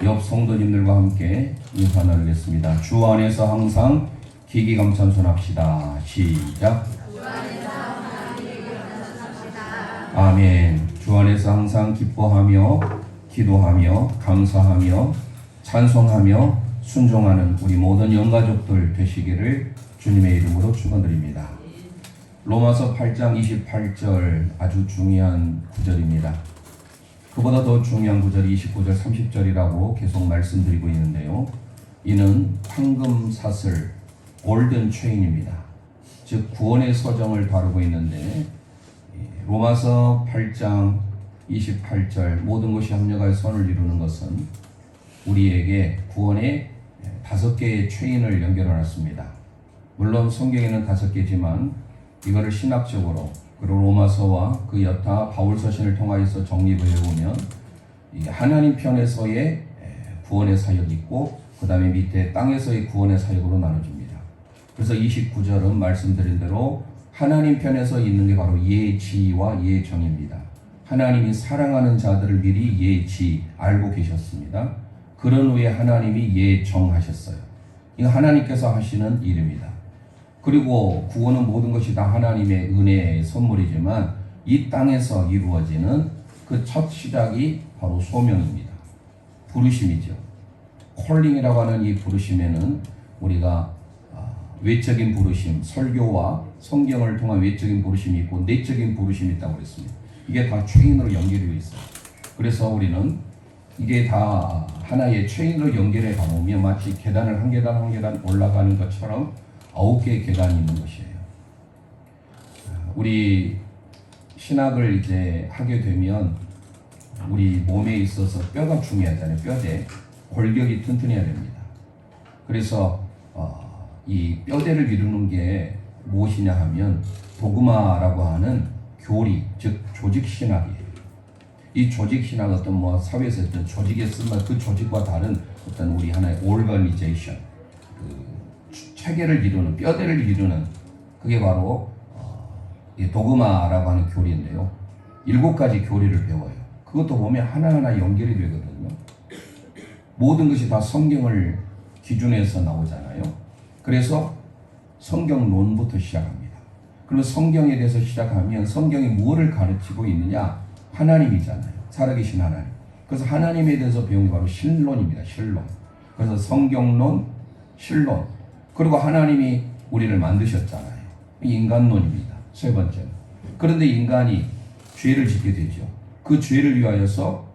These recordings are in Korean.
옆 성도님들과 함께 인사 나누겠습니다. 주 안에서 항상 기기감찬손합시다. 시작. 아멘. 주 안에서 항상 기뻐하며 기도하며 감사하며 찬송하며 순종하는 우리 모든 영가족들 되시기를 주님의 이름으로 축원드립니다. 로마서 8장 28절 아주 중요한 구절입니다. 그보다 더 중요한 구절이 29절 30절이라고 계속 말씀드리고 있는데요. 이는 황금 사슬 골든 체인입니다. 즉 구원의 서정을 다루고 있는데 로마서 8장 28절 모든 것이 합력하여 선을 이루는 것은 우리에게 구원의 5개의 체인을 연결해놨습니다. 물론 성경에는 5개지만 이거를 신학적으로 그리고 로마서와 그 여타 바울 서신을 통하여서 정립을 해보면 하나님 편에서의 구원의 사역이 있고 그 다음에 밑에 땅에서의 구원의 사역으로 나눠집니다. 그래서 29절은 말씀드린 대로 하나님 편에서 있는 게 바로 예지와 예정입니다. 하나님이 사랑하는 자들을 미리 예지 알고 계셨습니다. 그런 후에 하나님이 예정하셨어요. 이거 하나님께서 하시는 일입니다. 그리고 구원은 모든 것이 다 하나님의 은혜의 선물이지만 이 땅에서 이루어지는 그 첫 시작이 바로 소명입니다. 부르심이죠. 콜링이라고 하는 이 부르심에는 우리가 외적인 부르심, 설교와 성경을 통한 외적인 부르심이 있고 내적인 부르심이 있다고 그랬습니다. 이게 다 체인으로 연결되어 있어요. 그래서 우리는 이게 다 하나의 체인으로 연결해 가보면 마치 계단을 한 계단 한 계단 올라가는 것처럼 9개의 계단이 있는 것이에요. 우리 신학을 이제 하게 되면 우리 몸에 있어서 뼈가 중요하잖아요. 뼈대, 골격이 튼튼해야 됩니다. 그래서 이 뼈대를 이루는 게 무엇이냐 하면 도그마라고 하는 교리, 즉 조직신학이에요. 이 조직신학 어떤 뭐 사회에서 어떤 조직에 쓰면 그 조직과 다른 어떤 우리 하나의 오르가니제이션, 체계를 이루는, 뼈대를 이루는 그게 바로 도그마라고 하는 교리인데요. 7가지 교리를 배워요. 그것도 보면 하나하나 연결이 되거든요. 모든 것이 다 성경을 기준해서 나오잖아요. 그래서 성경론부터 시작합니다. 그러면 성경에 대해서 시작하면 성경이 무엇을 가르치고 있느냐? 하나님이잖아요. 살아계신 하나님. 그래서 하나님에 대해서 배운 게 바로 신론입니다. 신론. 그래서 성경론, 신론. 그리고 하나님이 우리를 만드셨잖아요. 인간론입니다. 세 번째는. 그런데 인간이 죄를 짓게 되죠. 그 죄를 위하여서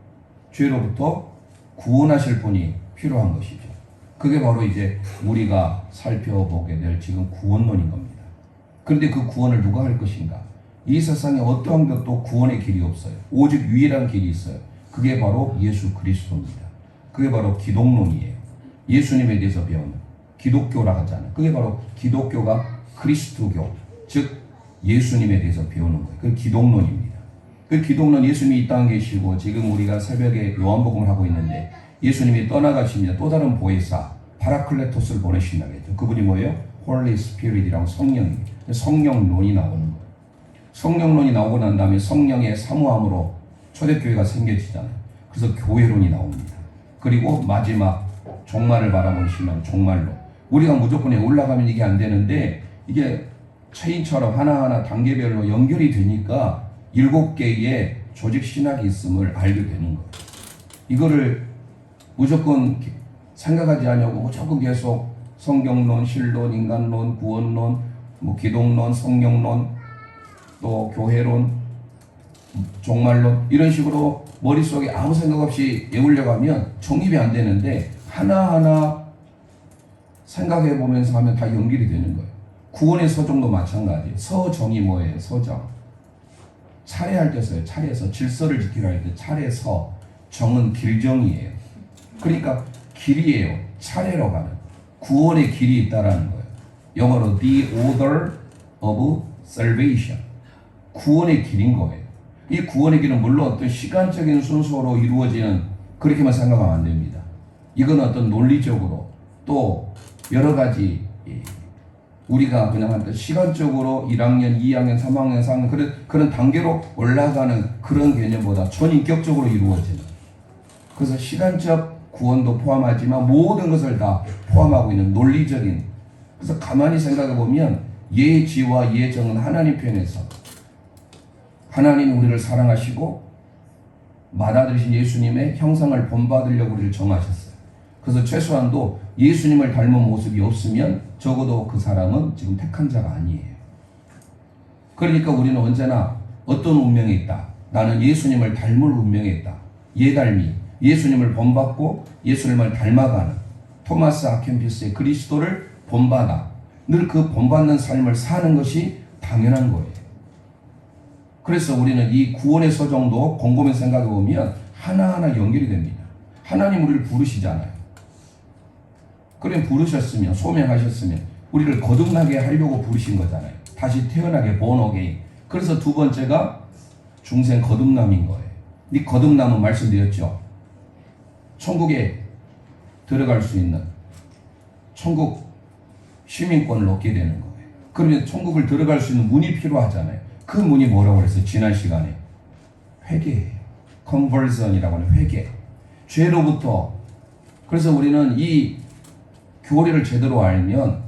죄로부터 구원하실 분이 필요한 것이죠. 그게 바로 이제 우리가 살펴보게 될 지금 구원론인 겁니다. 그런데 그 구원을 누가 할 것인가? 이 세상에 어떠한 것도 구원의 길이 없어요. 오직 유일한 길이 있어요. 그게 바로 예수 그리스도입니다. 그게 바로 기독론이에요. 예수님에 대해서 배우는. 기독교라 하잖아요. 그게 바로 기독교가 그리스도교, 즉 예수님에 대해서 배우는 거예요. 그 기독론입니다. 그 기독론 예수님이 이 땅에 계시고 지금 우리가 새벽에 요한복음을 하고 있는데 예수님이 떠나가시면 또 다른 보혜사 파라클레토스를 보내신다고 했죠. 그분이 뭐예요? 홀리 스피릿이라고 성령입니다. 성령론이 나오는 거예요. 성령론이 나오고 난 다음에 성령의 사모함으로 초대교회가 생겨지잖아요. 그래서 교회론이 나옵니다. 그리고 마지막 종말을 바라보는 신앙, 종말론. 우리가 무조건 올라가면 이게 안 되는데 이게 체인처럼 하나하나 단계별로 연결이 되니까 7개의 조직 신학이 있음을 알게 되는 거예요. 이거를 무조건 생각하지 않냐고 무조건 계속 성경론, 신론, 인간론, 구원론, 뭐 기독론, 성령론, 또 교회론, 종말론 이런 식으로 머릿속에 아무 생각 없이 외우려고 하면 정립이 안 되는데 하나하나 생각해 보면서 하면 다 연결이 되는 거예요. 구원의 서정도 마찬가지예요. 서정이 뭐예요? 서정. 차례할 때 써요. 차례서 질서를 지키라 할 때 차례서. 정은 길정이에요. 그러니까 길이에요. 차례로 가는. 구원의 길이 있다라는 거예요. 영어로 the order of salvation. 구원의 길인 거예요. 이 구원의 길은 물론 어떤 시간적인 순서로 이루어지는 그렇게만 생각하면 안 됩니다. 이건 어떤 논리적으로 또 여러 가지 우리가 그냥 시간적으로 1학년, 2학년, 3학년, 4학년 그런 단계로 올라가는 그런 개념보다 전인격적으로 이루어지는 그래서 시간적 구원도 포함하지만 모든 것을 다 포함하고 있는 논리적인. 그래서 가만히 생각해 보면 예지와 예정은 하나님 편에서 하나님이 우리를 사랑하시고 받아들이신 예수님의 형상을 본받으려고 우리를 정하셨어요. 그래서 최소한도 예수님을 닮은 모습이 없으면 적어도 그 사람은 지금 택한 자가 아니에요. 그러니까 우리는 언제나 어떤 운명에 있다. 나는 예수님을 닮을 운명에 있다. 예닮이, 예수님을 본받고 예수님을 닮아가는 토마스 아켄피스의 그리스도를 본받아 늘 그 본받는 삶을 사는 것이 당연한 거예요. 그래서 우리는 이 구원의 소정도 곰곰이 생각해 보면 하나하나 연결이 됩니다. 하나님 우리를 부르시잖아요. 그럼 부르셨으면, 소명하셨으면 우리를 거듭나게 하려고 부르신 거잖아요. 다시 태어나게, born again. 그래서 두 번째가 중생 거듭남인 거예요. 이 거듭남은 말씀드렸죠. 천국에 들어갈 수 있는 천국 시민권을 얻게 되는 거예요. 그러면 천국을 들어갈 수 있는 문이 필요하잖아요. 그 문이 뭐라고 그랬어요? 지난 시간에 회개예요. conversion이라고 하는 회개. 죄로부터. 그래서 우리는 이 교리를 제대로 알면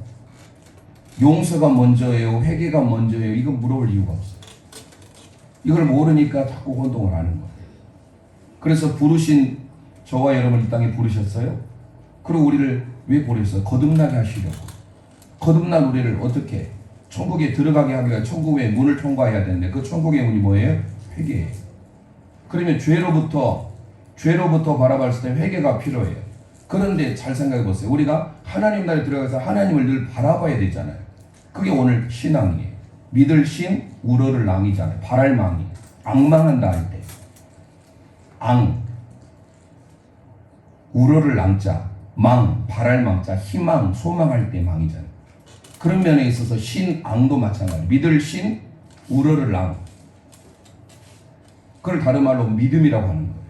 용서가 먼저예요, 회개가 먼저예요, 이건 물어볼 이유가 없어요. 이걸 모르니까 자꾸 혼동을 하는 거예요. 그래서 부르신 저와 여러분 이 땅에 부르셨어요. 그리고 우리를 왜 부르셨어요? 거듭나게 하시려고. 거듭난 우리를 어떻게 천국에 들어가게 하기 위해 천국의 문을 통과해야 되는데 그 천국의 문이 뭐예요? 회개예요. 그러면 죄로부터 바라봤을 때 회개가 필요해요. 그런데 잘 생각해 보세요. 우리가 하나님 나라에 들어가서 하나님을 늘 바라봐야 되잖아요. 그게 오늘 신앙이에요. 믿을 신, 우러를 랑이잖아요. 바랄 망이. 앙망한다 할 때. 우러를 랑자. 망, 바랄 망자. 희망, 소망할 때 망이잖아요. 그런 면에 있어서 신앙도 마찬가지예요. 믿을 신, 우러를 랑. 그걸 다른 말로 믿음이라고 하는 거예요.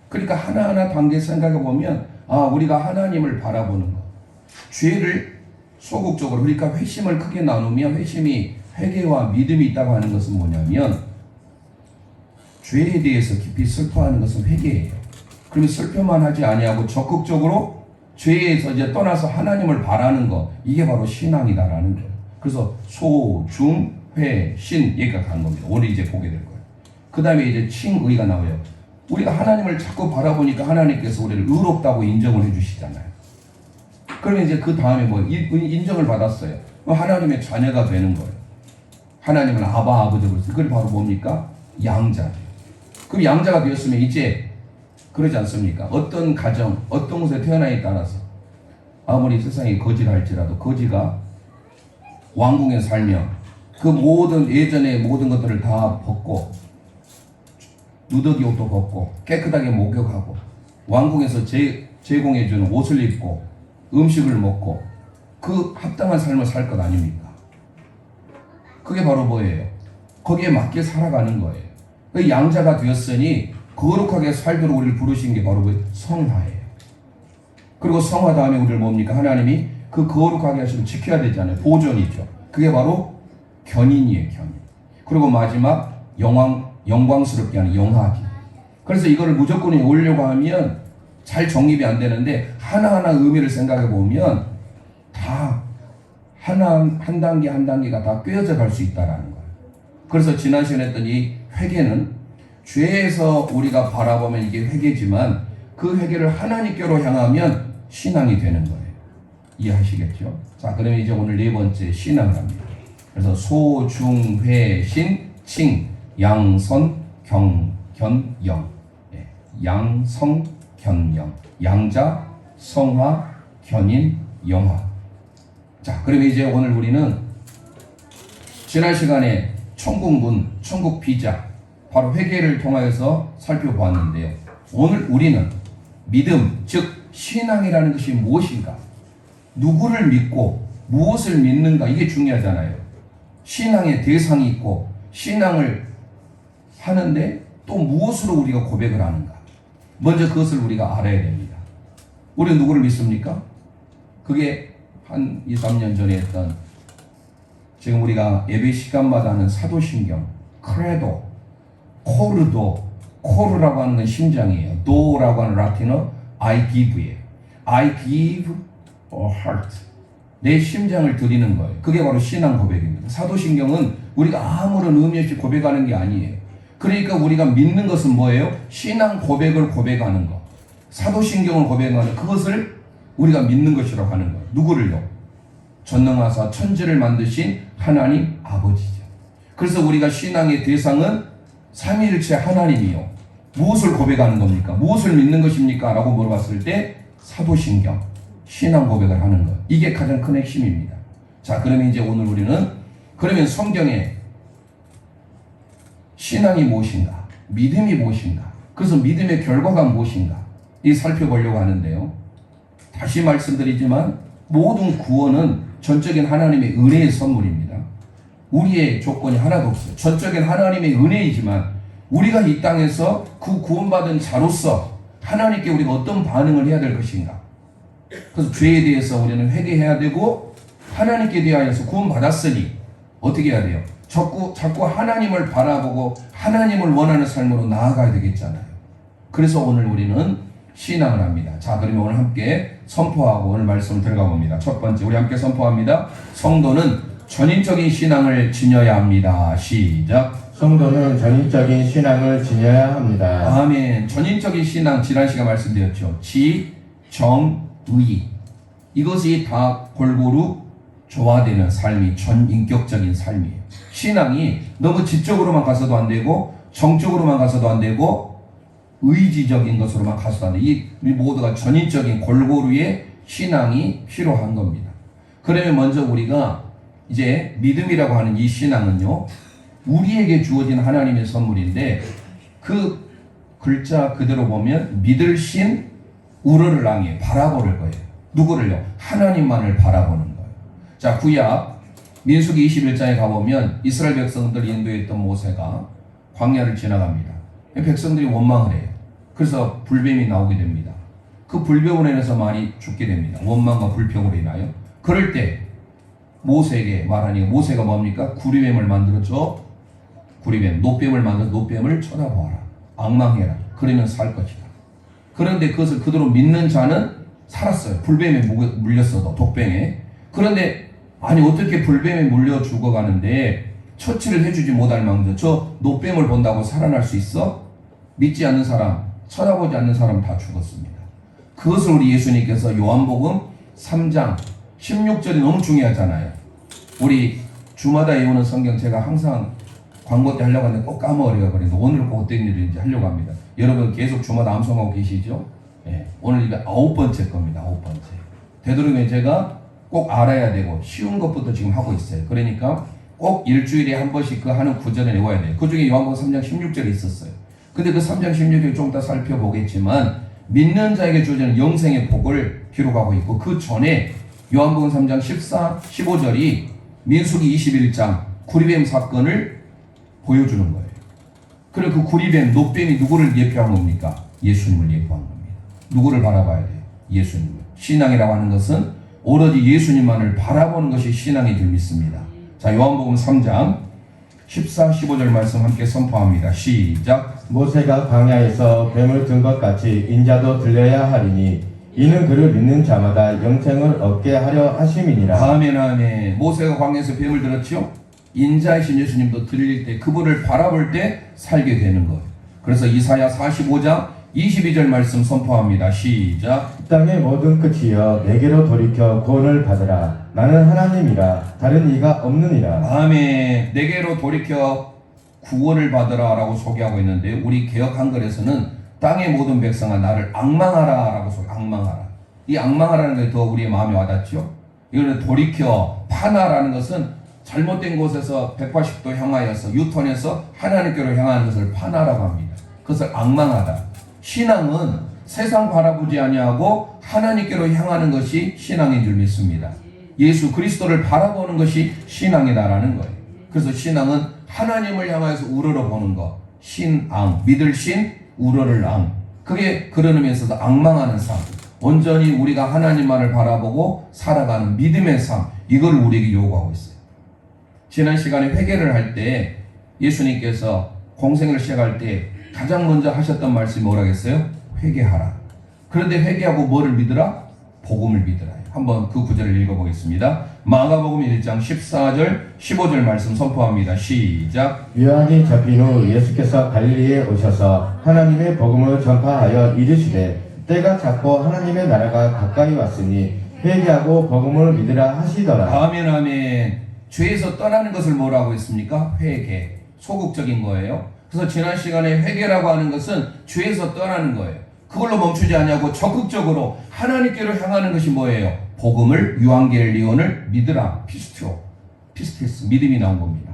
그러니까 하나하나 단계 생각해 보면 우리가 하나님을 바라보는 것. 죄를 소극적으로, 그러니까 회심을 크게 나누면 회심이 회개와 믿음이 있다고 하는 것은 뭐냐면 죄에 대해서 깊이 슬퍼하는 것은 회개예요. 그러면 슬퍼만 하지 아니하고 적극적으로 죄에서 이제 떠나서 하나님을 바라는 것, 이게 바로 신앙이다라는 거예요. 그래서 소, 중, 회, 신 여기까지 가는 겁니다. 오늘 이제 보게 될 거예요. 그 다음에 이제 칭의가 나와요. 우리가 하나님을 자꾸 바라보니까 하나님께서 우리를 의롭다고 인정을 해주시잖아요. 그러면 이제 그 다음에 뭐 인정을 받았어요. 하나님의 자녀가 되는 거예요. 하나님은 아버지 그랬어요. 그게 바로 뭡니까? 양자예요. 그럼 양자가 되었으면 이제 그러지 않습니까? 어떤 가정, 어떤 곳에 태어나에 따라서 아무리 세상이 거지라 할지라도 거지가 왕궁에 살면 그 모든 예전의 모든 것들을 다 벗고 누더기 옷도 벗고 깨끗하게 목욕하고 왕궁에서 제공해주는 옷을 입고 음식을 먹고 그 합당한 삶을 살 것 아닙니까? 그게 바로 뭐예요? 거기에 맞게 살아가는 거예요. 그 양자가 되었으니 거룩하게 살도록 우리를 부르신 게 바로 성화예요. 그리고 성화 다음에 우리를 뭡니까? 하나님이 그 거룩하게 하시면 지켜야 되잖아요. 보존이죠. 그게 바로 견인이에요. 견인. 그리고 마지막 영광스럽게 하는 영화기. 그래서 이거를 무조건 올려고 하면 잘 정립이 안 되는데 하나하나 의미를 생각해 보면 다 한 단계 한 단계가 다 꿰어져 갈 수 있다라는 거예요. 그래서 지난 시간에 했던 이 회개는 죄에서 우리가 바라보면 이게 회개지만 그 회개를 하나님께로 향하면 신앙이 되는 거예요. 이해하시겠죠? 자, 그러면 이제 오늘 네 번째 신앙을 합니다. 그래서 소, 중, 회, 신, 칭, 양, 선, 경, 견, 영. 양, 성, 견, 영. 양자, 성화, 견인, 영화. 자, 그러면 이제 오늘 우리는 지난 시간에 천국문, 천국 비자, 바로 회개를 통하여서 살펴보았는데요. 오늘 우리는 믿음, 즉 신앙이라는 것이 무엇인가? 누구를 믿고 무엇을 믿는가? 이게 중요하잖아요. 신앙의 대상이 있고 신앙을 하는데 또 무엇으로 우리가 고백을 하는가? 먼저 그것을 우리가 알아야 됩니다. 우리는 누구를 믿습니까? 그게 한 2, 3년 전에 했던 지금 우리가 예배 시간마다 하는 사도신경, 크레도, 코르라고 하는 건 심장이에요. 도라고 하는 라틴어, I give예요. I give a heart. 내 심장을 드리는 거예요. 그게 바로 신앙 고백입니다. 사도신경은 우리가 아무런 의미 없이 고백하는 게 아니에요. 그러니까 우리가 믿는 것은 뭐예요? 신앙 고백을 고백하는 거. 사도신경을 고백하는 그것을 우리가 믿는 것이라고 하는 거예요. 누구를요? 전능하사 천지를 만드신 하나님 아버지죠. 그래서 우리가 신앙의 대상은 삼위일체 하나님이요. 무엇을 고백하는 겁니까? 무엇을 믿는 것입니까? 라고 물어봤을 때 사도신경, 신앙 고백을 하는 것. 이게 가장 큰 핵심입니다. 자, 그러면 이제 오늘 우리는 그러면 성경에 신앙이 무엇인가? 믿음이 무엇인가? 그래서 믿음의 결과가 무엇인가? 이 살펴보려고 하는데요. 다시 말씀드리지만 모든 구원은 전적인 하나님의 은혜의 선물입니다. 우리의 조건이 하나도 없어요. 전적인 하나님의 은혜이지만 우리가 이 땅에서 그 구원받은 자로서 하나님께 우리가 어떤 반응을 해야 될 것인가? 그래서 죄에 대해서 우리는 회개해야 되고 하나님께 대하여서 구원받았으니 어떻게 해야 돼요? 자꾸 하나님을 바라보고 하나님을 원하는 삶으로 나아가야 되겠잖아요. 그래서 오늘 우리는 신앙을 합니다. 자, 그러면 오늘 함께 선포하고 오늘 말씀을 들어가 봅니다. 첫 번째, 우리 함께 선포합니다. 성도는 전인적인 신앙을 지녀야 합니다. 시작. 성도는 전인적인 신앙을 지녀야 합니다. 아멘. 전인적인 신앙, 지난 시간 말씀드렸죠. 지, 정, 의. 이것이 다 골고루 조화되는 삶이 전인격적인 삶이에요. 신앙이 너무 지적으로만 가서도 안 되고 정적으로만 가서도 안 되고 의지적인 것으로만 가서도 안 돼요. 이 모두가 전인적인 골고루의 신앙이 필요한 겁니다. 그러면 먼저 우리가 이제 믿음이라고 하는 이 신앙은요, 우리에게 주어진 하나님의 선물인데 그 글자 그대로 보면 믿을 신 우러를 향해 바라보는 거예요. 누구를요? 하나님만을 바라보는 거예요. 자, 구약 민수기 21장에 가보면 이스라엘 백성들을 인도했던 모세가 광야를 지나갑니다. 백성들이 원망을 해요. 그래서 불뱀이 나오게 됩니다. 그 불뱀으로 인해서 많이 죽게 됩니다. 원망과 불평으로 인하여. 그럴 때 모세에게 말하니 모세가 뭡니까? 구리뱀을 만들어줘. 구리뱀, 노뱀을 만들어 노뱀을 쳐다보아라. 앙망해라. 그러면 살 것이다. 그런데 그것을 그대로 믿는 자는 살았어요. 불뱀에 물렸어도, 독뱀에. 그런데 아니 어떻게 불뱀에 물려 죽어가는데 처치를 해주지 못할 망정 저 노뱀을 본다고 살아날 수 있어? 믿지 않는 사람, 쳐다보지 않는 사람 다 죽었습니다. 그것을 우리 예수님께서 요한복음 3장 16절이 너무 중요하잖아요. 우리 주마다 외우는 성경 제가 항상 광고 때 하려고 하는데 꼭 까먹으려고 그래서 오늘 꼭 어떤 일인지 하려고 합니다. 여러분 계속 주마다 암송하고 계시죠? 네, 오늘 이게 9번째 겁니다. 9번째. 되도록이면 제가 꼭 알아야 되고 쉬운 것부터 지금 하고 있어요. 그러니까 꼭 일주일에 한 번씩 그 하는 구절을 외워야 돼요. 그 중에 요한복음 3장 16절이 있었어요. 근데 그 3장 16절 좀 더 살펴보겠지만 믿는 자에게 주어지는 영생의 복을 기록하고 있고 그 전에 요한복음 3장 14, 15절이 민수기 21장 구리뱀 사건을 보여주는 거예요. 그리고 그 구리뱀, 노뱀이 누구를 예표한 겁니까? 예수님을 예표한 겁니다. 누구를 바라봐야 돼요? 예수님을. 신앙이라고 하는 것은 오로지 예수님만을 바라보는 것이 신앙이 줄 믿습니다. 자, 요한복음 3장 14, 15절 말씀 함께 선포합니다. 시작. 모세가 광야에서 뱀을 든 것 같이 인자도 들려야 하리니 이는 그를 믿는 자마다 영생을 얻게 하려 하심이니라. 아멘, 아멘. 모세가 광야에서 뱀을 들었죠? 인자이신 예수님도 들릴 때 그분을 바라볼 때 살게 되는 거예요. 그래서 이사야 45장 22절 말씀 선포합니다. 시작. 땅의 모든 끝이여 내게로 돌이켜 구원을 받으라. 나는 하나님이라 다른 이가 없느니라. 아멘. 내게로 돌이켜 구원을 받으라 라고 소개하고 있는데 우리 개역 한글에서는 땅의 모든 백성아 나를 앙망하라 라고 앙망하라. 이 앙망하라는 게 더 우리의 마음에 와닿죠. 이거는 돌이켜 파나라는 것은 잘못된 곳에서 180도 향하여서 유턴해서 하나님께로 향하는 것을 파나라고 합니다. 그것을 앙망하다. 신앙은 세상 바라보지 아니하고 하나님께로 향하는 것이 신앙인 줄 믿습니다. 예수 그리스도를 바라보는 것이 신앙이다라는 거예요. 그래서 신앙은 하나님을 향하여서 우러러 보는 것. 신앙, 믿을 신, 우러를 앙. 그게 그런 의미에서도 앙망하는 삶. 온전히 우리가 하나님만을 바라보고 살아가는 믿음의 삶. 이걸 우리에게 요구하고 있어요. 지난 시간에 회개를 할 때 예수님께서 공생을 시작할 때 가장 먼저 하셨던 말씀이 뭐라겠어요? 회개하라. 그런데 회개하고 뭐를 믿으라? 복음을 믿으라. 한번 그 구절을 읽어보겠습니다. 마가복음 1장 14절 15절 말씀 선포합니다. 시작. 유한이 잡힌 후 예수께서 갈릴리에 오셔서 하나님의 복음을 전파하여 이르시되 때가 찼고 하나님의 나라가 가까이 왔으니 회개하고 복음을 믿으라 하시더라. 아멘 아멘. 죄에서 떠나는 것을 뭐라고 했습니까? 회개. 소극적인 거예요. 그래서 지난 시간에 회개라고 하는 것은 죄에서 떠나는 거예요. 그걸로 멈추지 않냐고 적극적으로 하나님께로 향하는 것이 뭐예요? 복음을, 유앙겔리온을 믿으라. 피스티스, 믿음이 나온 겁니다.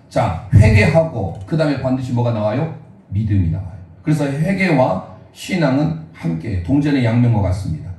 자, 회개하고 그 다음에 반드시 뭐가 나와요? 믿음이 나와요. 그래서 회개와 신앙은 함께 동전의 양면과 같습니다.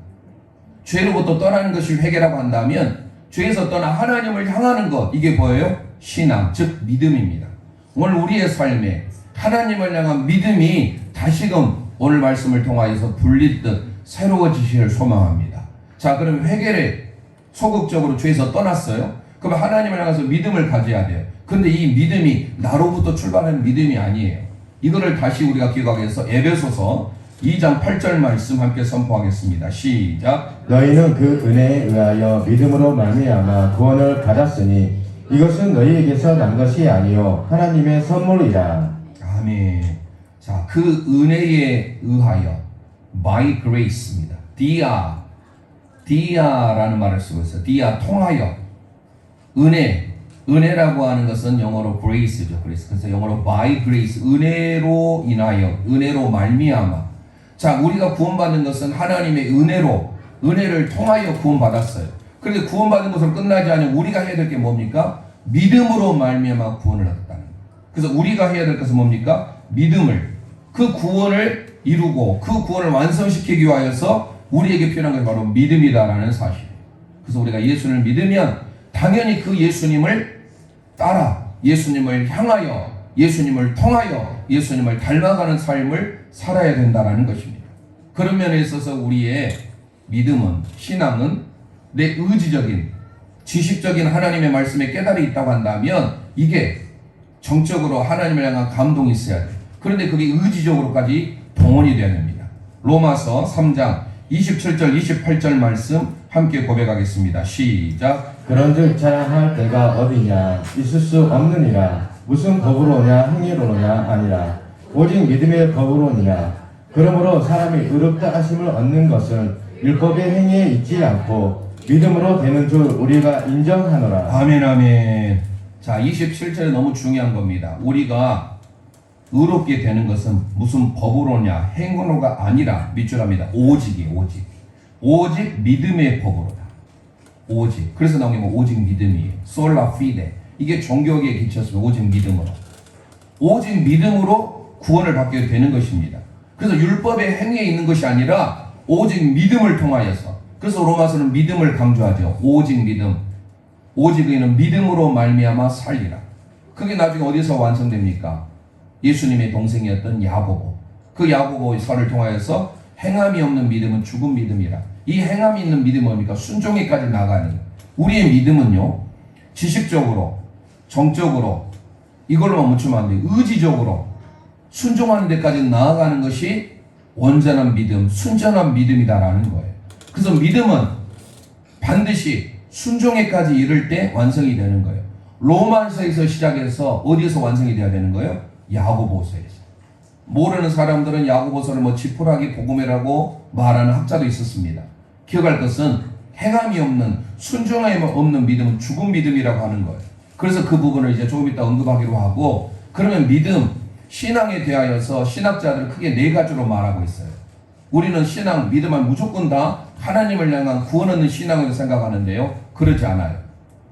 죄로부터 떠나는 것이 회개라고 한다면 죄에서 떠나 하나님을 향하는 것, 이게 뭐예요? 신앙, 즉 믿음입니다. 오늘 우리의 삶에 하나님을 향한 믿음이 다시금 오늘 말씀을 통하여서 불릴 듯 새로워지시길 소망합니다. 자, 그럼 회개를 소극적으로 죄에서 떠났어요. 그럼 하나님을 향해서 믿음을 가져야 돼요. 근데 이 믿음이 나로부터 출발하는 믿음이 아니에요. 이거를 다시 우리가 기억하기 위해서 에베소서 2장 8절 말씀 함께 선포하겠습니다. 시작. 너희는 그 은혜에 의하여 믿음으로 말미암아 구원을 받았으니 이것은 너희에게서 난 것이 아니요 하나님의 선물이라. 아멘. 자, 그 은혜에 의하여 by grace입니다. 디아라는 말을 쓰고 있어요. 디아 통하여 은혜라고 하는 것은 영어로 grace죠. 그래서 영어로 by grace 은혜로 인하여 은혜로 말미암아. 자, 우리가 구원받는 것은 하나님의 은혜를 통하여 구원받았어요. 그런데 구원받은 것으로 끝나지 않으면 우리가 해야 될 게 뭡니까? 믿음으로 말미암아 구원을 얻었다는 거예요. 그래서 우리가 해야 될 것은 뭡니까? 믿음을, 그 구원을 이루고 그 구원을 완성시키기 위하여서 우리에게 필요한 것이 바로 믿음이다라는 사실. 그래서 우리가 예수를 믿으면 당연히 그 예수님을 따라 예수님을 향하여 예수님을 통하여 예수님을 닮아가는 삶을 살아야 된다는 것입니다. 그런 면에 있어서 우리의 믿음은, 신앙은 내 의지적인 지식적인 하나님의 말씀에 깨달이 있다고 한다면 이게 정적으로 하나님을 향한 감동이 있어야 돼요. 그런데 그게 의지적으로까지 동원이 되어야 됩니다. 로마서 3장 27절 28절 말씀 함께 고백하겠습니다. 시작. 그런즉 자랑할 때가 어디냐 있을 수 없느니라. 무슨 법으로냐 행위로냐 아니라 오직 믿음의 법으로니라. 그러므로 사람이 의롭다 하심을 얻는 것은 율법의 행위에 있지 않고 믿음으로 되는 줄 우리가 인정하노라. 아멘 아멘. 자, 27절이 너무 중요한 겁니다. 우리가 의롭게 되는 것은 무슨 법으로냐 행위로가 아니라 밑줄합니다. 오직 믿음의 법으로다. 오직. 그래서 나온 게 뭐 오직 믿음이에요. 솔라 피데. 이게 종교에 기쳤으면 오직 믿음으로. 오직 믿음으로 구원을 받게 되는 것입니다. 그래서 율법의 행위에 있는 것이 아니라 오직 믿음을 통하여서. 그래서 로마서는 믿음을 강조하죠. 오직 믿음. 오직 의인은 믿음으로 말미암아 살리라. 그게 나중에 어디서 완성됩니까? 예수님의 동생이었던 야고보. 그 야고보서를 통하여서 행함이 없는 믿음은 죽은 믿음이라. 이 행함이 있는 믿음은 뭡니까? 순종에까지 나가는. 우리의 믿음은요, 지식적으로, 정적으로 이걸로만 멈추면 안 돼요. 의지적으로 순종하는 데까지 나아가는 것이 온전한 믿음, 순전한 믿음이다라는 거예요. 그래서 믿음은 반드시 순종에까지 이를 때 완성이 되는 거예요. 로마서에서 시작해서 어디에서 완성이 돼야 되는 거예요? 야고보서에서. 모르는 사람들은 야고보서를 뭐 지푸라기 복음이라고 말하는 학자도 있었습니다. 기억할 것은 행함이 없는, 순종함이 없는 믿음은 죽은 믿음이라고 하는 거예요. 그래서 그 부분을 이제 조금 이따 언급하기로 하고, 그러면 믿음, 신앙에 대하여서 신학자들은 크게 네 가지로 말하고 있어요. 우리는 신앙, 믿음은 무조건 다 하나님을 향한 구원 얻는 신앙으로 생각하는데요. 그러지 않아요.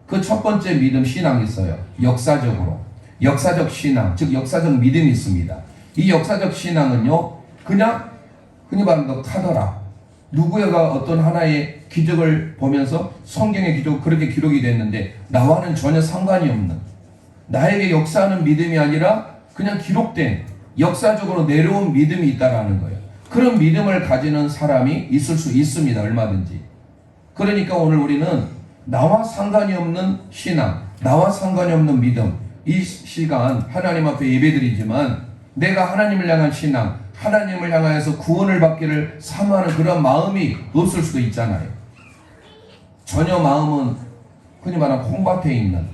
그 첫 번째 믿음, 신앙이 있어요. 역사적으로. 역사적 신앙, 즉 역사적 믿음이 있습니다. 이 역사적 신앙은요, 그냥 흔히 말하는 거 카더라. 누구가 어떤 하나의 기적을 보면서 성경의 기적 그렇게 기록이 됐는데 나와는 전혀 상관이 없는, 나에게 역사하는 믿음이 아니라 그냥 기록된 역사적으로 내려온 믿음이 있다라는 거예요. 그런 믿음을 가지는 사람이 있을 수 있습니다. 얼마든지. 그러니까 오늘 우리는 나와 상관이 없는 신앙, 나와 상관이 없는 믿음, 이 시간 하나님 앞에 예배드리지만 내가 하나님을 향한 신앙, 하나님을 향하여서 구원을 받기를 사모하는 그런 마음이 없을 수도 있잖아요. 전혀 마음은 흔히 말하는 콩밭에 있는,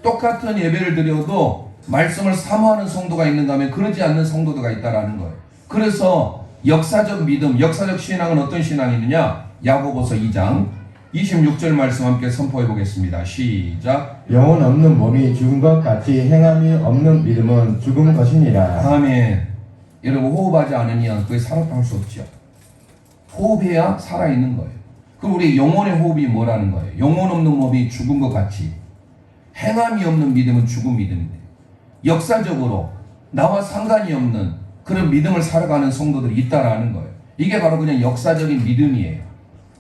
똑같은 예배를 드려도 말씀을 사모하는 성도가 있는가 하면 그러지 않는 성도가 있다라는 거예요. 그래서 역사적 믿음, 역사적 신앙은 어떤 신앙이느냐? 야고보서 2장 26절 말씀 함께 선포해 보겠습니다. 시작. 영혼 없는 몸이 죽은 것 같이 행함이 없는 믿음은 죽은 것이니라. 아멘. 여러분, 호흡하지 않으면 그게 살았다 할 수 없죠. 호흡해야 살아있는 거예요. 그럼 우리 영혼의 호흡이 뭐라는 거예요? 영혼 없는 몸이 죽은 것 같이 행함이 없는 믿음은 죽은 믿음인데, 역사적으로 나와 상관이 없는 그런 믿음을 살아가는 성도들이 있다라는 거예요. 이게 바로 그냥 역사적인 믿음이에요.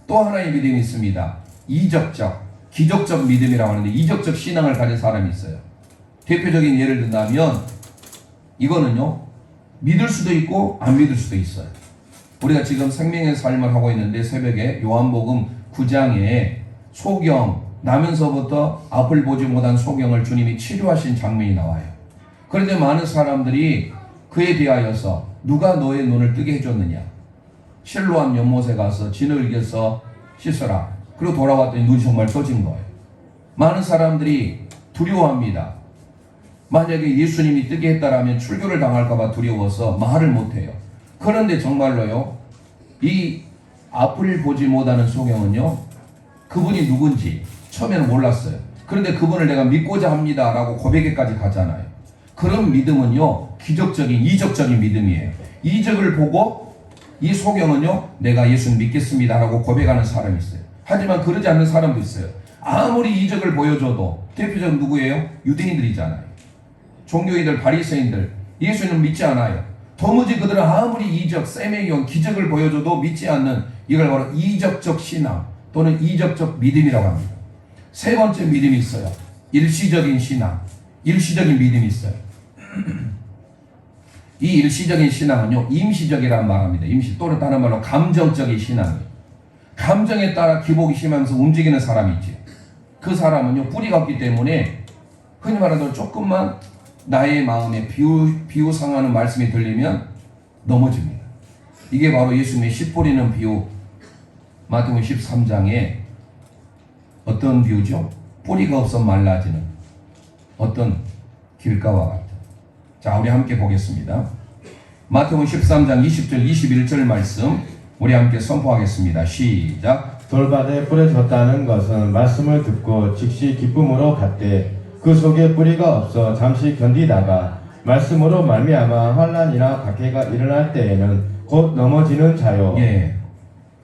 또 하나의 믿음이 있습니다. 이적적, 기적적 믿음이라고 하는데, 이적적 신앙을 가진 사람이 있어요. 대표적인 예를 든다면 이거는요, 믿을 수도 있고 안 믿을 수도 있어요. 우리가 지금 생명의 삶을 하고 있는데, 새벽에 요한복음 9장에 소경, 나면서부터 앞을 보지 못한 소경을 주님이 치료하신 장면이 나와요. 그런데 많은 사람들이 그에 대하여서 누가 너의 눈을 뜨게 해줬느냐, 실로암 연못에 가서 진을 이겨서 씻어라, 그리고 돌아왔더니 눈이 정말 떠진 거예요. 많은 사람들이 두려워합니다. 만약에 예수님이 뜨게 했다라면 출교를 당할까봐 두려워서 말을 못해요. 그런데 정말로요, 이 앞을 보지 못하는 소경은요, 그분이 누군지 처음에는 몰랐어요. 그런데 그분을 내가 믿고자 합니다 라고 고백에까지 가잖아요. 그런 믿음은요, 기적적인, 이적적인 믿음이에요. 이적을 보고 이 소경은요, 내가 예수님 믿겠습니다 라고 고백하는 사람이 있어요. 하지만 그러지 않는 사람도 있어요. 아무리 이적을 보여줘도, 대표적으로 누구예요? 유대인들이잖아요. 종교인들, 바리새인들, 예수님을 믿지 않아요. 도무지 그들은 아무리 이적, 세메기온, 기적을 보여줘도 믿지 않는, 이걸 바로 이적적 신앙 또는 이적적 믿음이라고 합니다. 세 번째 믿음이 있어요. 일시적인 신앙, 일시적인 믿음이 있어요. 이 일시적인 신앙은요, 임시적이라는 말합니다. 임시, 또는 다른 말로 감정적인 신앙이에요. 감정에 따라 기복이 심하면서 움직이는 사람이 있지. 그 사람은요, 뿌리가 없기 때문에 흔히 말하는 조금만 나의 마음에 비유상하는 말씀이 들리면 넘어집니다. 이게 바로 예수님의 씨 뿌리는 비유, 마태복음 13장에 어떤 비유죠? 뿌리가 없어 말라지는 어떤 길가와 같은. 자, 우리 함께 보겠습니다. 마태복음 13장 20절 21절 말씀 우리 함께 선포하겠습니다. 시작. 돌밭에 뿌려졌다는 것은 말씀을 듣고 즉시 기쁨으로 갔되 그 속에 뿌리가 없어 잠시 견디다가 말씀으로 말미암아 환난이나 박해가 일어날 때에는 곧 넘어지는 자요. 예,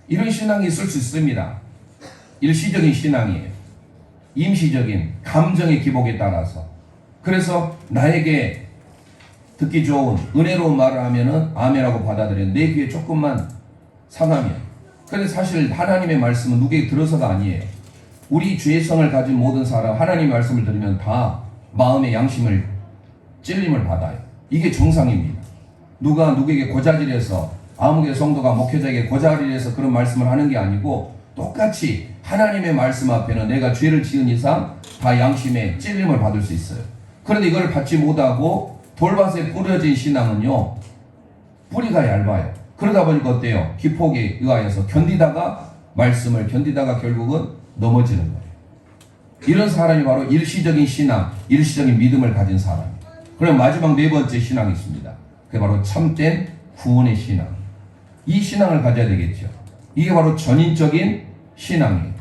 이런 신앙이 있을 수 있습니다. 일시적인 신앙이에요. 임시적인 감정의 기복에 따라서. 그래서 나에게 듣기 좋은 은혜로운 말을 하면은 아멘하고 받아들여요. 내 귀에 조금만 상하면. 그런데 사실 하나님의 말씀은 누구에게 들어서가 아니에요. 우리 죄성을 가진 모든 사람, 하나님의 말씀을 들으면 다 마음의 양심을 찔림을 받아요. 이게 정상입니다. 누가 누구에게 고자질해서, 아무개 성도가 목회자에게 고자질해서 그런 말씀을 하는 게 아니고, 똑같이 하나님의 말씀 앞에는 내가 죄를 지은 이상 다 양심의 찔림을 받을 수 있어요. 그런데 이걸 받지 못하고 돌밭에 뿌려진 신앙은요, 뿌리가 얇아요. 그러다 보니까 어때요? 기폭에 의하여서 견디다가, 말씀을 견디다가 결국은 넘어지는 거예요. 이런 사람이 바로 일시적인 신앙, 일시적인 믿음을 가진 사람입니다. 그럼 마지막 네 번째 신앙이 있습니다. 그게 바로 참된 구원의 신앙. 이 신앙을 가져야 되겠죠. 이게 바로 전인적인 신앙이에요.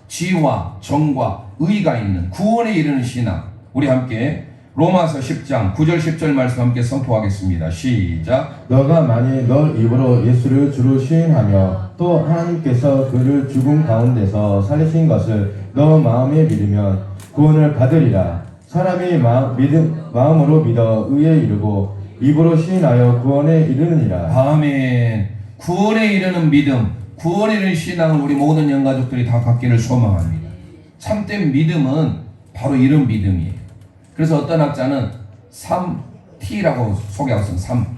지와 정과 의가 있는 구원에 이르는 신앙. 우리 함께 로마서 10장 9절 10절 말씀 함께 선포하겠습니다. 시작. 너가 만일 너 입으로 예수를 주로 시인하며 또 하나님께서 그를 죽음 가운데서 살리신 것을 너 마음에 믿으면 구원을 받으리라. 사람이 마음으로 믿어 의에 이르고 입으로 시인하여 구원에 이르느니라. 아멘. 구원에 이르는 믿음, 구원에 이르는 신앙을 우리 모든 영가족들이 다 갖기를 소망합니다. 참된 믿음은 바로 이런 믿음이에요. 그래서 어떤 학자는 3T라고 소개하고 있습니다. 3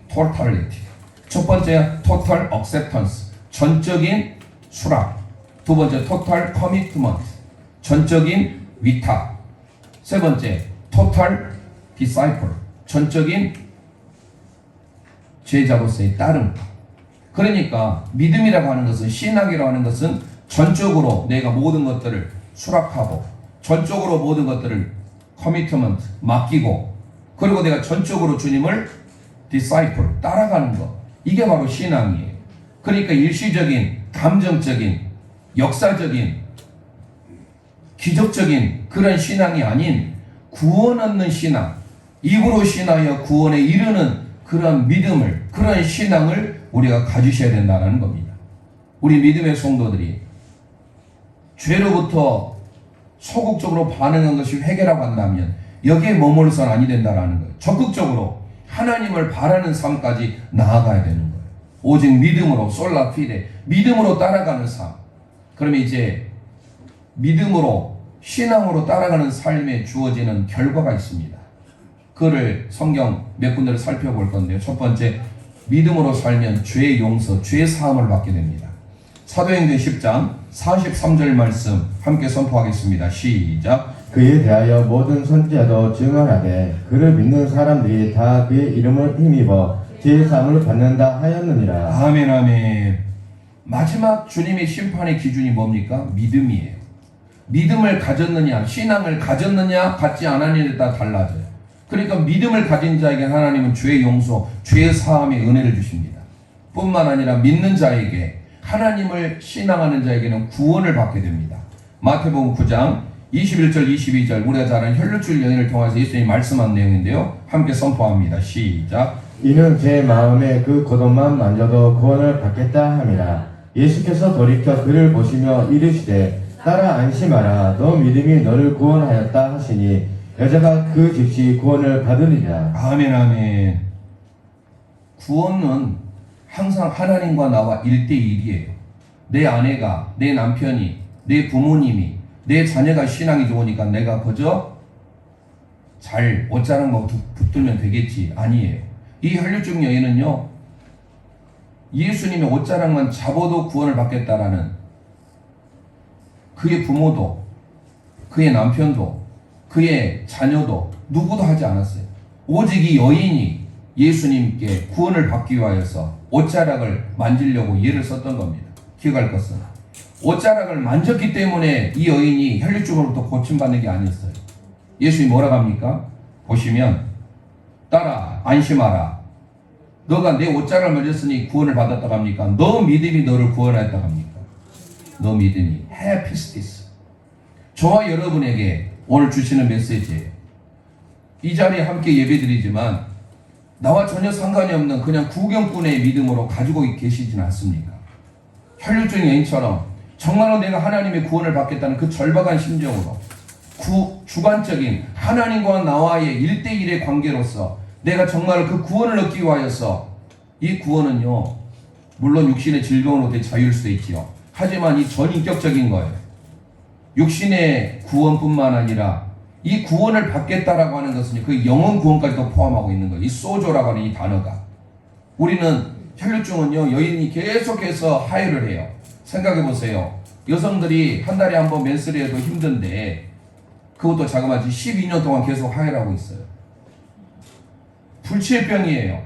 Totality. 첫 번째 Total Acceptance, 전적인 수락. 두 번째 Total Commitment, 전적인 위탁. 세 번째 Total Disciple, 전적인 제자로서의 따름. 그러니까 믿음이라고 하는 것은, 신학이라고 하는 것은 전적으로 내가 모든 것들을 수락하고, 전적으로 모든 것들을 커미트먼트, 맡기고, 그리고 내가 전적으로 주님을 disciple, 따라가는 것. 이게 바로 신앙이에요. 그러니까 일시적인, 감정적인, 역사적인, 기적적인 그런 신앙이 아닌 구원 얻는 신앙, 입으로 신하여 구원에 이르는 그런 믿음을, 그런 신앙을 우리가 가지셔야 된다는 겁니다. 우리 믿음의 성도들이 죄로부터 소극적으로 반응한 것이 회개라고 한다면 여기에 머물러서는 아니 된다는 거예요. 적극적으로 하나님을 바라는 삶까지 나아가야 되는 거예요. 오직 믿음으로, 솔라 피데, 믿음으로 따라가는 삶. 그러면 이제 믿음으로, 신앙으로 따라가는 삶에 주어지는 결과가 있습니다. 그를 성경 몇 군데를 살펴볼 건데요. 첫 번째, 믿음으로 살면 죄의 용서, 죄의 사함을 받게 됩니다. 사도행전 10장 43절 말씀 함께 선포하겠습니다. 시작. 그에 대하여 모든 선지자도 증언하되 그를 믿는 사람들이 다 그의 이름을 힘입어 죄의 사함을 받는다 하였느니라. 아멘, 아멘. 마지막 주님의 심판의 기준이 뭡니까? 믿음이에요. 믿음을 가졌느냐, 신앙을 가졌느냐, 갖지 않았느냐에 따라 달라져요. 그러니까 믿음을 가진 자에게 하나님은 죄의 용서, 죄의 사함의 은혜를 주십니다. 뿐만 아니라 믿는 자에게, 하나님을 신앙하는 자에게는 구원을 받게 됩니다. 마태복음 9장 21절 22절, 우리가 잘 아는 혈루줄 여인을 통해서 예수님이 말씀한 내용인데요. 함께 선포합니다. 시작. 이는 제 마음에 그 겉옷만 만져도 구원을 받겠다 함이라. 예수께서 돌이켜 그를 보시며 이르시되 따라 안심하라, 너 믿음이 너를 구원하였다 하시니 여자가 그 즉시 구원을 받으리라. 아멘, 아멘. 구원은 항상 하나님과 나와 1대1이에요. 내 아내가, 내 남편이, 내 부모님이, 내 자녀가 신앙이 좋으니까 내가 그저 잘 옷자락만 붙들면 되겠지. 아니에요. 이 혈류증 여인은요, 예수님의 옷자락만 잡아도 구원을 받겠다라는, 그의 부모도, 그의 남편도, 그의 자녀도 누구도 하지 않았어요. 오직 이 여인이 예수님께 구원을 받기 위하여서 옷자락을 만지려고 예를 썼던 겁니다. 기억할 것은, 옷자락을 만졌기 때문에 이 여인이 혈류증으로부터 고침받는 게 아니었어요. 예수님이 뭐라고 합니까? 보시면 따라 안심하라, 너가 내 옷자락을 만졌으니 구원을 받았다고 합니까? 너 믿음이 너를 구원했다고 합니까? 너 믿음이. 해피스티스. 저와 여러분에게 오늘 주시는 메시지예요. 이 자리에 함께 예배드리지만 나와 전혀 상관이 없는 그냥 구경꾼의 믿음으로 가지고 계시진 않습니까? 혈류증 여인처럼 정말로 내가 하나님의 구원을 받겠다는 그 절박한 심정으로 주관적인 하나님과 나와의 1대1의 관계로서 내가 정말 그 구원을 얻기 위하여서, 이 구원은요, 물론 육신의 질병으로부터 자유일 수도 있지요. 하지만 이 전인격적인 거예요. 육신의 구원뿐만 아니라 이 구원을 받겠다라고 하는 것은 그 영혼 구원까지도 포함하고 있는 거예요. 이 소조라고 하는 이 단어가. 우리는 혈류증은요, 여인이 계속해서 하혈을 해요. 생각해 보세요. 여성들이 한 달에 한 번 맨스를 해도 힘든데 그것도 자그마치 12년 동안 계속 하혈하고 있어요. 불치의병이에요.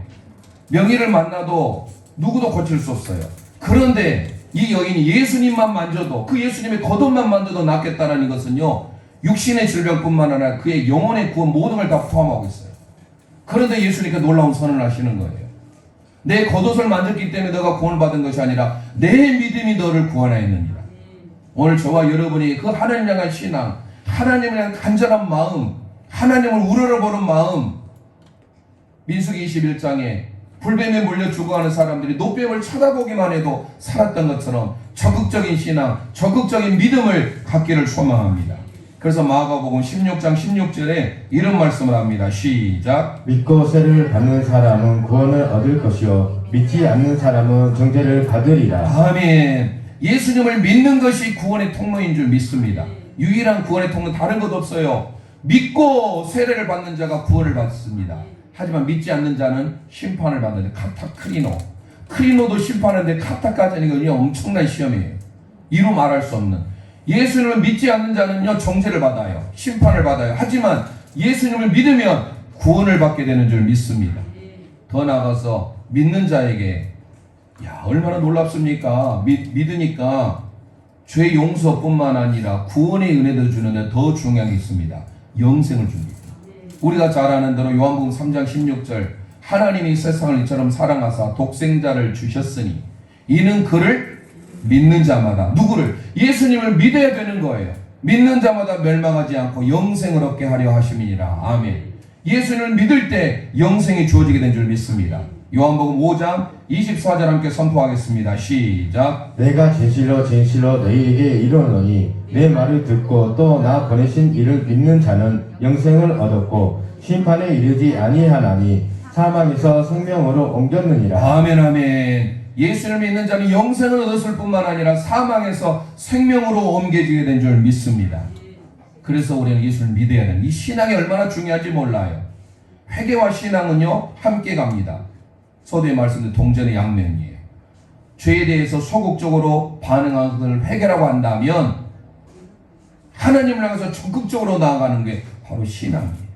명의를 만나도 누구도 고칠 수 없어요. 그런데 이 여인이 예수님만 만져도, 그 예수님의 겉옷만 만져도 낫겠다는 것은요, 육신의 질병뿐만 아니라 그의 영혼의 구원 모든 걸 다 포함하고 있어요. 그런데 예수님께 놀라운 선언을 하시는 거예요. 내 겉옷을 만졌기 때문에 너가 구원을 받은 것이 아니라 내 믿음이 너를 구원하였느니라. 오늘 저와 여러분이 그 하나님 향한 신앙, 하나님을 향한 간절한 마음, 하나님을 우러러보는 마음, 민수기 21장에 불뱀에 물려 죽어가는 사람들이 노뱀을 쳐다보기만 해도 살았던 것처럼 적극적인 신앙, 적극적인 믿음을 갖기를 소망합니다. 그래서 마가복음 16장 16절에 이런 말씀을 합니다. 시작. 믿고 세를 받는 사람은 구원을 얻을 것이요 믿지 않는 사람은 정죄를 받으리라. 아멘. 예수님을 믿는 것이 구원의 통로인 줄 믿습니다. 유일한 구원의 통로 다른 것 없어요. 믿고 세례를 받는 자가 구원을 받습니다. 하지만 믿지 않는 자는 심판을 받는데, 카타크리노. 크리노도 심판하는데 카타까지 하는 건 엄청난 시험이에요. 이루 말할 수 없는. 예수님을 믿지 않는 자는요, 정죄를 받아요. 심판을 받아요. 하지만 예수님을 믿으면 구원을 받게 되는 줄 믿습니다. 더 나아가서 믿는 자에게 얼마나 놀랍습니까? 믿으니까 죄 용서뿐만 아니라 구원의 은혜도 주는데 더 중요한 게 있습니다. 영생을 줍니다. 우리가 잘 아는 대로 요한복음 3장 16절 하나님이 세상을 이처럼 사랑하사 독생자를 주셨으니 이는 그를 믿는 자마다 누구를? 예수님을 믿어야 되는 거예요. 믿는 자마다 멸망하지 않고 영생을 얻게 하려 하심이니라. 아멘. 예수님을 믿을 때 영생이 주어지게 된 줄 믿습니다. 요한복음 5장 24절 함께 선포하겠습니다. 시작. 내가 진실로 너희에게 이르노니 내 말을 듣고 또 나 보내신 이를 믿는 자는 영생을 얻었고 심판에 이르지 아니하나니 사망에서 생명으로 옮겼느니라. 아멘 아멘. 예수를 믿는 자는 영생을 얻었을 뿐만 아니라 사망에서 생명으로 옮겨지게 된 줄 믿습니다. 그래서 우리는 예수를 믿어야 되는 이 신앙이 얼마나 중요한지 몰라요. 회개와 신앙은요 함께 갑니다. 서두에 말씀드린 동전의 양면이에요. 죄에 대해서 소극적으로 반응하는 것을 회개라고 한다면 하나님을 향해서 적극적으로 나아가는 게 바로 신앙이에요.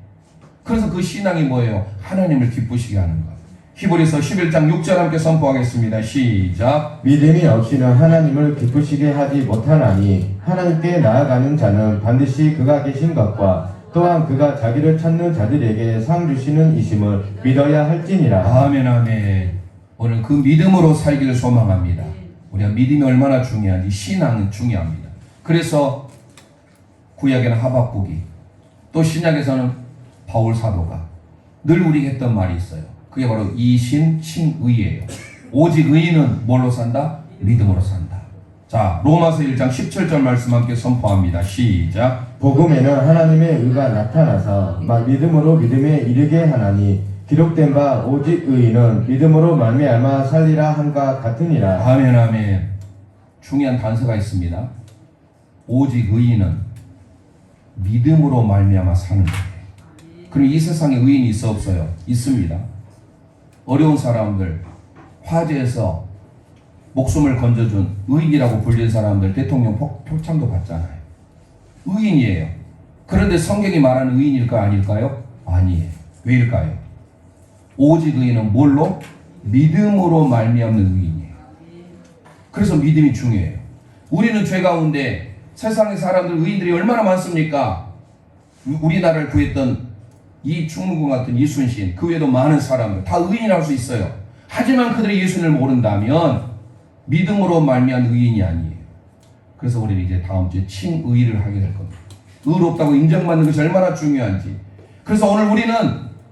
그래서 그 신앙이 뭐예요? 하나님을 기쁘시게 하는 것. 히브리서 11장 6절 함께 선포하겠습니다. 시작. 믿음이 없이는 하나님을 기쁘시게 하지 못하나니 하나님께 나아가는 자는 반드시 그가 계신 것과 또한 그가 자기를 찾는 자들에게 상 주시는 이심을 믿어야 할지니라. 아멘 아멘. 오늘 그 믿음으로 살기를 소망합니다. 우리가 믿음이 얼마나 중요한지 신앙은 중요합니다. 그래서 구약에는 하박국이 또 신약에서는 바울 사도가 늘 우리에게 했던 말이 있어요. 그게 바로 이신칭의예요. 오직 의인은 뭘로 산다? 믿음으로 산다. 자, 로마서 1장 17절 말씀 함께 선포합니다. 시작. 복음에는 하나님의 의가 나타나서 믿음으로 믿음에 이르게 하나니 기록된 바 오직 의인은 믿음으로 말미암아 살리라 함과 같으니라. 아멘 아멘. 중요한 단서가 있습니다. 오직 의인은 믿음으로 말미암아 사는 거예요. 그럼 이 세상에 의인이 있어 없어요? 있습니다. 어려운 사람들, 화재에서 목숨을 건져준 의인이라고 불린 사람들 대통령 표창도 받잖아요. 의인이에요. 그런데 성경이 말하는 의인일까요? 아닐까요? 아니에요. 왜일까요? 오직 의인은 뭘로? 믿음으로 말미암는 의인이에요. 그래서 믿음이 중요해요. 우리는 죄 가운데 세상의 사람들, 의인들이 얼마나 많습니까? 우리나라를 구했던 이충무공 같은 이순신, 그 외에도 많은 사람들 다 의인할 수 있어요. 하지만 그들이 예수님을 모른다면 믿음으로 말미암은 의인이 아니에요. 그래서 우리는 이제 다음 주에 칭의를 하게 될 겁니다. 의롭다고 인정받는 것이 얼마나 중요한지. 그래서 오늘 우리는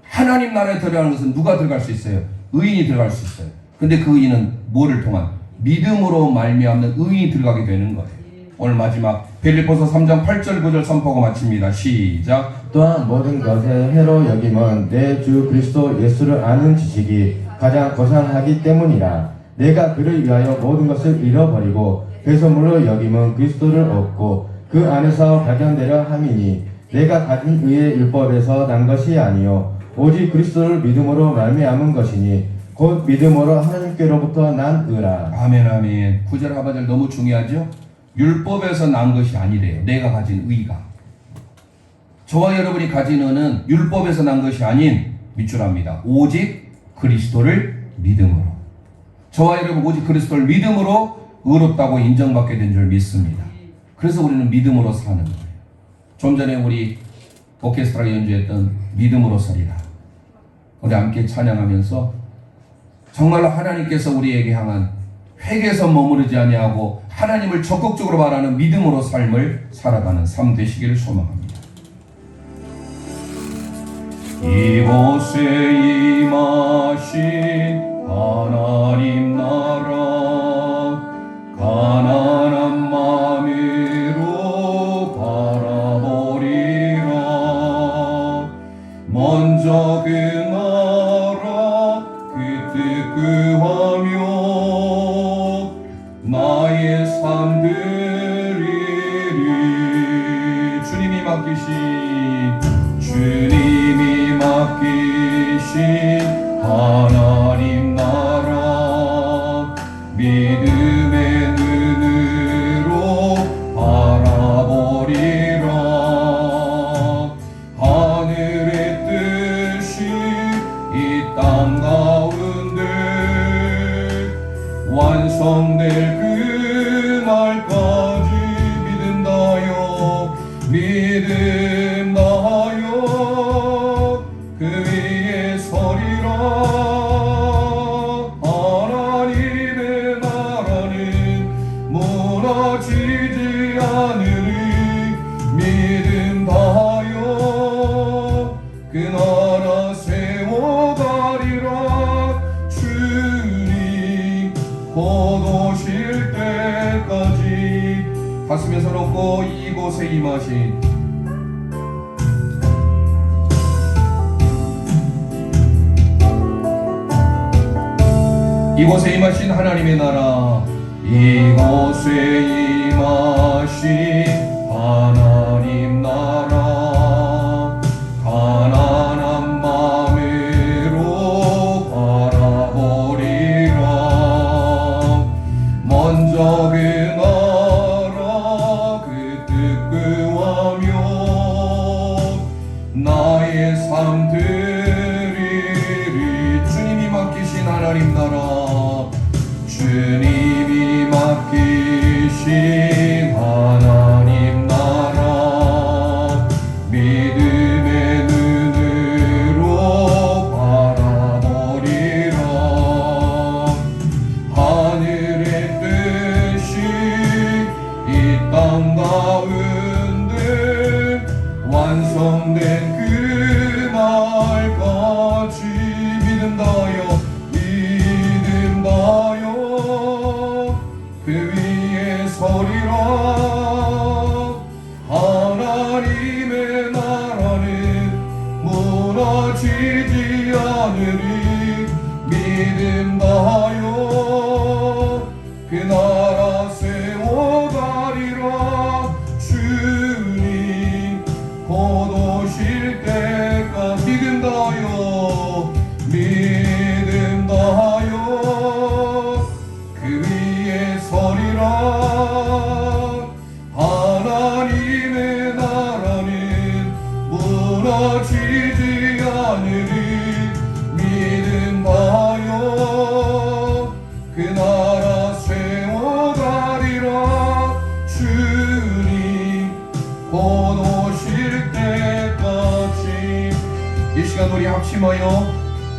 하나님 나라에 들어가는 것은 누가 들어갈 수 있어요? 의인이 들어갈 수 있어요. 근데 그 의인은 뭐를 통한? 믿음으로 말미암는 의인이 들어가게 되는 거예요. 오늘 마지막 빌립보서 3장 8절 9절 선포하고 마칩니다. 시작. 또한 모든 것에 해로 여김은 내 주 그리스도 예수를 아는 지식이 가장 고상하기 때문이라. 내가 그를 위하여 모든 것을 잃어버리고 배설물로 여김은 그리스도를 얻고 그 안에서 발견되려 함이니 내가 가진 의의 율법에서 난 것이 아니요 오직 그리스도를 믿음으로 말미암은 것이니 곧 믿음으로 하나님께로부터 난 의라. 아멘 아멘. 9절 하반절 너무 중요하죠? 율법에서 난 것이 아니래요. 내가 가진 의가. 저와 여러분이 가진 의는 율법에서 난 것이 아닌 밑줄합니다. 오직 그리스도를 믿음으로. 저와 여러분 오직 그리스도를 믿음으로 의롭다고 인정받게 된 줄 믿습니다. 그래서 우리는 믿음으로 사는 거예요. 좀 전에 우리 오케스트라가 연주했던 믿음으로 서리라. 우리 함께 찬양하면서 정말로 하나님께서 우리에게 향한 회개에서 머무르지 아니하고 하나님을 적극적으로 바라는 믿음으로 삶을 살아가는 삶 되시기를 소망합니다. 이곳에 임하신 하나님 나라 가난한 마음으로 바라보리라. 먼저 그 나라 그 뜻 구하며 나의 삶 드리리. 주님이 맡기신 하나님 나라 믿음의 눈으로 바라보리라. 하늘의 뜻이 이 땅 가운데 날까지 믿음다요 믿음다요 그 위에 서리라. 하나님의 나라는 무너지지 않으니 믿음다요 그 나라 세워가리라. 주님 곧 오실 때까지. 가슴에 서놓고 이곳에 임하신 이곳에 임하신 하나님의 나라, 이곳에 임하신 하나님 나라, 가난한 마음으로 바라보리라. 먼저 그 나라 그 뜻 구하며 나의 삶 드리리. 주님이 맡기신 하나님 나라, 주님이 맡기신 하나님 나라, 믿음의 눈으로 바라보리라. 하늘의 뜻이 이 땅 가운데 완성된 그날까지 믿음다요 믿음다요 그 위에 서리라. 하나님의 나라는 무너지지 않으니 믿음다요 그 나라 세워가리라. 주님 곧 오실 때가 믿음다요 믿음다요 그 위에 서리라. 하나님의 나라는 무너지지 않으니 믿음다요 그 나라 세워가리라. 주님 곧 오실 때까지. 이 시간 우리 합심하여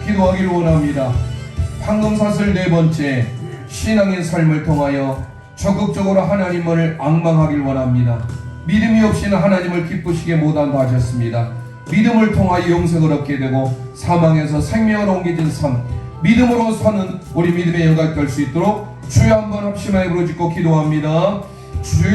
기도하기를 원합니다. 황금사슬 네 번째, 신앙의 삶을 통하여 적극적으로 하나님을 앙망하길 원합니다. 믿음이 없이는 하나님을 기쁘시게 못한다 하셨습니다. 믿음을 통하여 영생을 얻게 되고 사망에서 생명으로 옮겨진 삶, 믿음으로 사는 우리 믿음의 영광 될 수 있도록 주여 한번 합심하여 부르짖고 기도합니다. 주